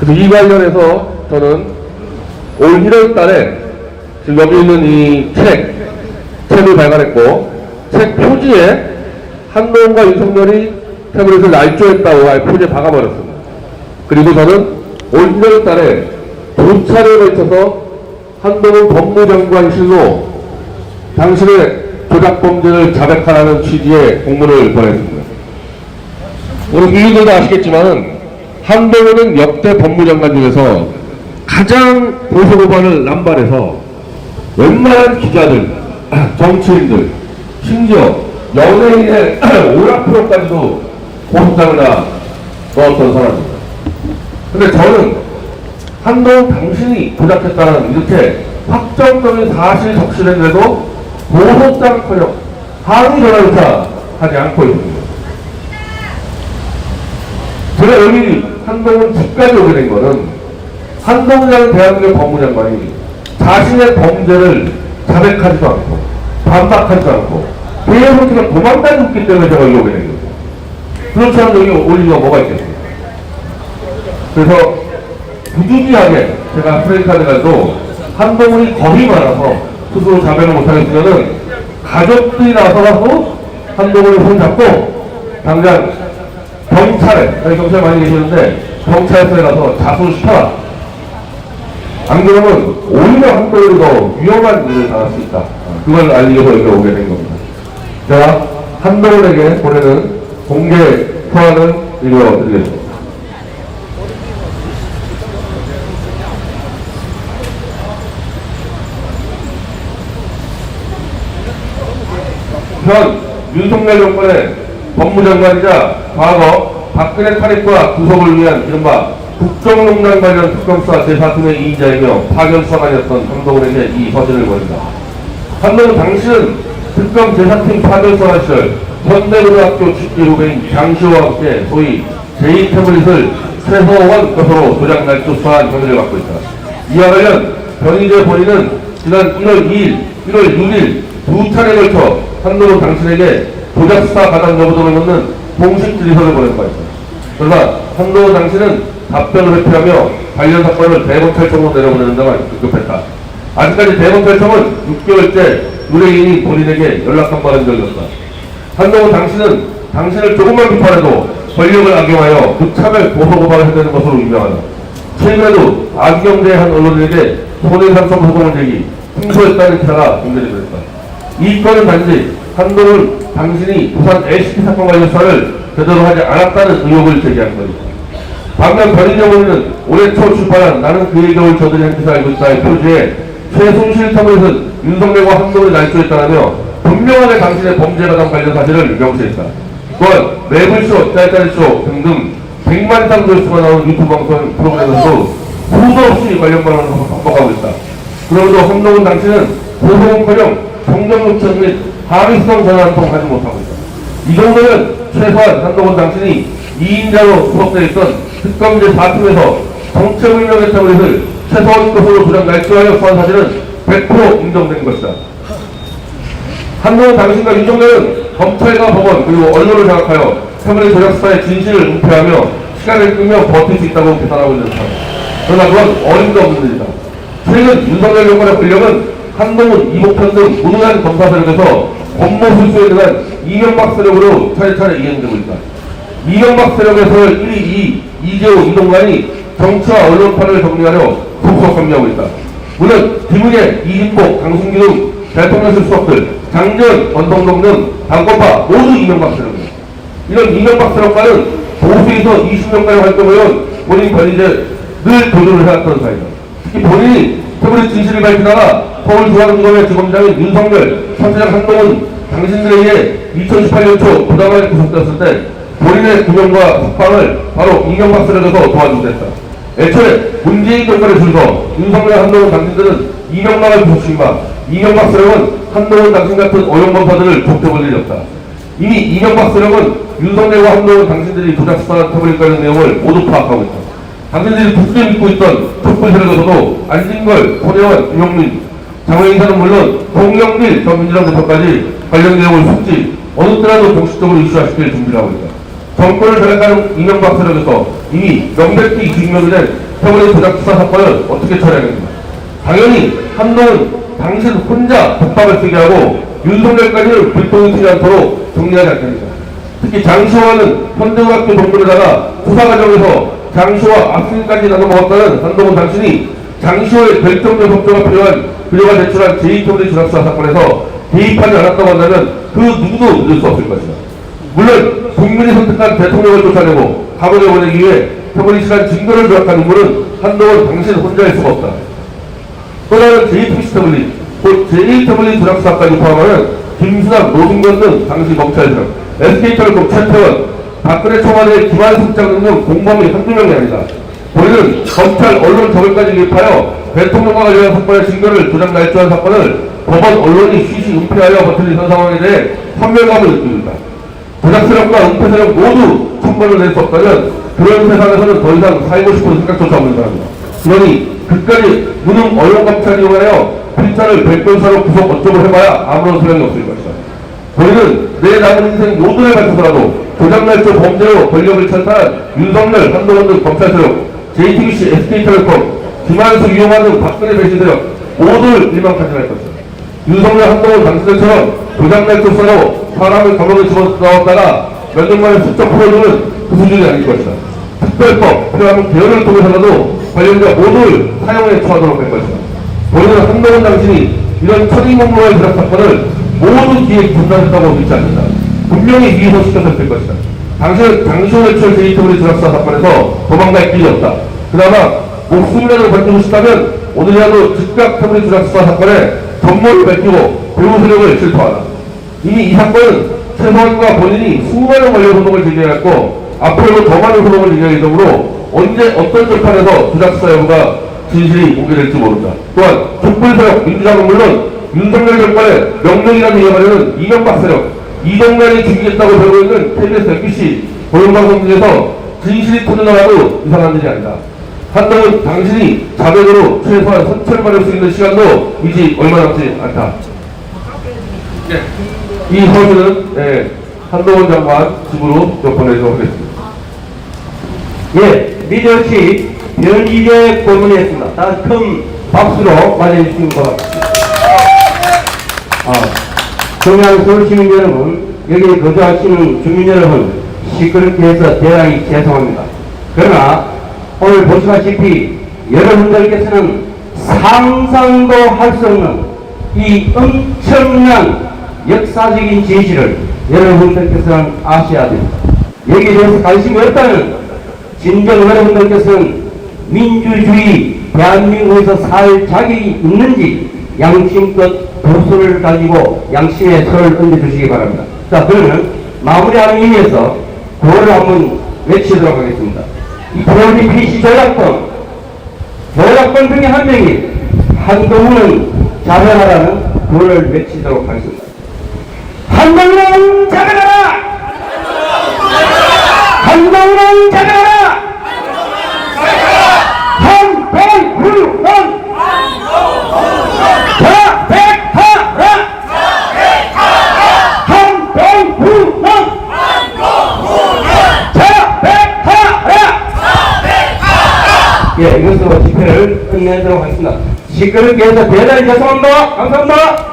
그래서 이 관련해서 저는 올 1월 달에 지금 여기 있는 이 책을 발간했고, 책 표지에 한동훈과 윤석열이 태블릿을 날조했다고 할 표지에 박아버렸습니다. 그리고 저는 올 1월 달에 2차례에 걸쳐서 한동훈 법무장관실로 당신의 조작범죄를 자백하라는 취지의 공문을 보냈습니다. 우리 국민들도 아시겠지만은 한동훈은 역대 법무장관 중에서 가장 보수고발을 남발해서 웬만한 기자들, 정치인들, 심지어 연예인의 오락프로까지도 고소장을 다 넣었던 사람입니다. 근데 저는 한동훈 당신이 조작했다는 이렇게 확정적인 사실 적시된데도 고소장커녕 항의 전화조차 하지 않고 있습니다. 제가 여기 한동훈 집까지 오게 된 거는 한동훈이라는 대한민국 법무장관이 자신의 범죄를 자백하지도 않고 반박하지도 않고 계속 그냥 도망다니고 있기 때문에 제가 여기 오게 된 거죠. 그렇지 않으면 여기 올 이유가 뭐가 있겠습니까? 그래서 부주의하게 제가 프레이카드 가도 한동훈이 겁이 많아서 스스로 자백을 못하겠으면은 가족들이 나서라도 한동훈을 손잡고 당장 경찰에, 여기 경찰 많이 계시는데 경찰서에 가서 자수를 시켜라. 안 그러면 오히려 한동훈이 더 위험한 일을 당할 수 있다. 그걸 알리려고 여기 오게 된 겁니다. 제가 한동훈에게 보내는 공개 서한을 읽어드리겠습니다. 현 윤석열 정권의 법무장관이자 과거 박근혜 탄핵과 구속을 위한 이른바 국정농단 관련 특검수사 제4팀의 2인자이며 파견수사관이었던 한동훈에게 이 서신을 보낸다. 한동훈 당신은 특검 제4팀 파견수사관 시절 현대고등학교 출신 후배인 장시호와 함께 소위 제2태블릿을 최소원 것으로 조작 날조 수사한 혐의를 받고 있다. 이와 관련 변희재 본인은 지난 1월 2일, 1월 6일 두 차례에 걸쳐 한동훈 당신에게 조작수사 가담 여부등을 묻는 공식 질의서를 보낸 바 있다. 그러나 한동훈 당신은 답변을 회피하며 관련 사건을 대검찰청으로 내려보내는 데만 급급했다. 아직까지 대검찰청은 6개월째 의뢰인이 본인에게 연락한 바는 적이 없다. 한동훈 당신은 당신을 조금만 비판해도 권력을 악용하여 극차별 고소고발을 해대는 것으로 유명하다. 최근에도 아기경제의 한 언론인에게 손해상성 소송을 제기, 승소했다는 기사가 공개되고 있다. 이 건은 단지 한동훈 당신이 부산 LCT 사건 관련 수사를 제대로 하지 않았다는 의혹을 제기한 것이다. 방금 변희재 본인은 올해 초 출판한 나는 그의 겨울 저들이 한 기사 알고 있다의 표지에 최순실 터블릿은 윤석열과 한동훈이 날조했다라며 분명하게 당신의 범죄 가담 관련 사실을 명시했다. 또한 매불쇼, 짤짤쇼 등등 100만 이상 조회수가 나오는 유튜브 방송 프로그램에서도 수도 없이 관련 발언을 반복하고 있다. 그러면서 한동훈 당신은 고소는커녕 정정 요청 및 항의성 전화 한 통 하지 못하고 있다. 이 정도면 최소한 한동훈 당신이 2인자로 소속되어 있던 특검제 4팀에서 정체불명의 태블릿을 최소한 것으로 조작 날조하여 수한 사실은 100% 인정된 것이다. 한동훈 당신과 윤석열은 검찰과 법원 그리고 언론을 장악하여 태블릿 조작 수사의 진실을 은폐하며 시간을 끌며 버틸 수 있다고 계산하고 있는 사람. 그러나 그건 어림도 없는 일이다. 최근 윤석열 정권의 권력은 한동훈, 이목현 등 무능한 검사 세력에서 법무 술수에 대한 이명박 세력으로 차례차례 이행되고 있다. 이명박 세력에서 1위 2, 이재호, 이동관이 정치와 언론판을 정리하려 속속 합류하고 있다. 물론 김은혜, 이진복, 강승기 등 대통령실 수석들, 장전, 권성동 등 당권파 모두 이명박 세력이다. 이런 이명박 세력과는 보수에서 20년간 활동해온 본인 변희재 늘 도전을 해왔던 사이다. 특히 본인이 태블릿 진실을 밝히다가 서울중앙지검의 지검장인 윤석열, 선대장 한동훈 당신들에 의해 2018년 초 부당하게 구속되었을 때 본인의 구명과 석방을 바로 이명박 세력에서 도와주겠다. 애초에 문재인 정권에 줄서 윤석열, 한동훈 당신들은 이명박을 구속시킨다. 이명박 세력은 한동훈 당신 같은 오용검사들을 좁혀볼 일이 없다. 이미 이명박 세력은 윤석열과 한동훈 당신들이 조작수사한 태블릿 관련 내용을 모두 파악하고 있다. 당신들이 굳게 믿고 있던 촛불 세력에서도 안진걸, 손혜원, 유영민, 장외인사는 물론 송영길 전 민주당 대표까지 관련 내용을 숙지 어느 때라도 공식적으로 이슈화시킬 준비를 하고 있다. 정권을 장악하는 이명박 세력에서 이미 명백히 증명이 된 태블릿 조작 수사 사건을 어떻게 처리하겠습니까? 당연히 한동훈 당신 혼자 독박을 쓰게 하고 윤석열까지는 불똥이 튀지 않도록 정리하지 않겠습니까? 특히 장시호와는 현대학교 동물에다가 수사 과정에서 장시호와 악수까지 나눠 먹었다는 한동훈 당신이 장시호의 결정적 협조가 필요한 그녀가 제출한 제2태블릿 조작 수사 사건에서 개입하지 않았다고 한다면 그 누구도 믿을 수 없을 것이다. 물론 국민이 선택한 대통령을 쫓아내고 가문에 보내기 위해 태블릿이란 증거를 조작한 인물은 한동훈 당신 혼자일 수가 없다. 또 다른 제2TBC 태블릿, 곧 제1태블릿 조작 수사까지 포함하는 김수남, 노승건 등 당시 검찰들, SK텔레콤 최태원, 박근혜 청와대 김한숙 국장 등 공범이 한두 명이 아니다. 우리는 검찰 언론 적을까지 개입하여 대통령과 관련한 사건의 증거를 조작 날조한 사건을 법원 언론이 쉬쉬 은폐하여 버틸 현 상황에 대해 선멸감을 느낍니다. 조작 세력과 은폐 세력 모두 천벌을 낼 수 없다면 그런 세상에서는 더 이상 살고 싶은 생각조차 없는 사람입니다. 그러니 끝까지 무능 언론 검찰이 이용하여 필자를 별건사로 구속 어쩌고 해봐야 아무런 소용이 없을 것이다. 우리는 내 남은 인생 모두를 바쳐서라도 조작날조 범죄로 권력을 찬탈한 윤석열, 한동훈 등 검찰 세력, JTBC, SK텔레콤, 김한수, 이용화 등 박근혜 배신 세력 모두를 일망타진할 것이다. 윤석열, 한동훈 당신들처럼 조작날조 수사로 사람을 감옥에 집어넣었다가 몇 년 만에 슬쩍 풀어주는 그 수준이 아닐 것이다. 특별법, 필요하면 개헌을 통해서라도 관련자 모두를 사형에 처하도록 할 것이다. 우리는 한동훈 당신이 이런 천인공로의 조작 사건을 모두 기획 분산했다고 믿지 않는다. 분명히 위헌시켰을 것이다. 당신은 장시호 대출 제2태블릿 조작 수사 사건에서 도망갈 길이 없다. 그나마 목숨이라도 버티고 싶다면 오늘이라도 즉각 태블릿 조작 수사 사건에 전모를 밝히고 배후 세력을 실토하라. 이미 이 사건은 최소한과 본인이 수많은 관련 소송을 제기해왔고 앞으로도 더 많은 소송을 제기할 예정으로 언제 어떤 재판에서 조작 수사 여부가 진실이 공개될지 모른다. 또한 촛불세력, 민주당은 물론 윤석열 정권의 명령이라도 이어가려는 이명박 세력, 이동란이 죽이겠다고 배우고 있는 KBS, MBC, 공영방송 등에서 진실이 터져나가도 이상한 일이 아니다. 한동훈 당신이 자백으로 최소한 선처를 받을 수 있는 시간도 이제 얼마 남지 않다. 이 서류는 한동훈 장관 집으로 보내도록 하겠습니다. 예, 미디어치 변희재 고문이었습니다. 다음 큰 박수로 맞이해주시기 바랍니다. 중요한 서울시민 여러분, 여기 거주하시는 주민 여러분, 시끄럽게 해서 대단히 죄송합니다. 그러나 오늘 보시다시피 여러분들께서는 상상도 할 수 없는 이 엄청난 역사적인 진실을 여러분들께서는 아셔야 됩니다. 여기에 대해서 관심이 없다면 진정 여러분들께서는 민주주의 대한민국에서 살 자격이 있는지 양심껏 도수를 가지고 양심의 손을 얹어주시기 바랍니다. 자, 그러면 마무리하는 의미에서 구호를 한번 외치도록 하겠습니다. 이 PC 조작범 중에 한 명이 한동훈은 자백하라는 구호를 외치도록 하겠습니다. 한동훈은 자백하라! 한동훈은 자백하라! 한동훈은 예, 이것으로 집회를 끝내도록 하겠습니다. 시끄럽게 해서 대단히 죄송합니다. 감사합니다.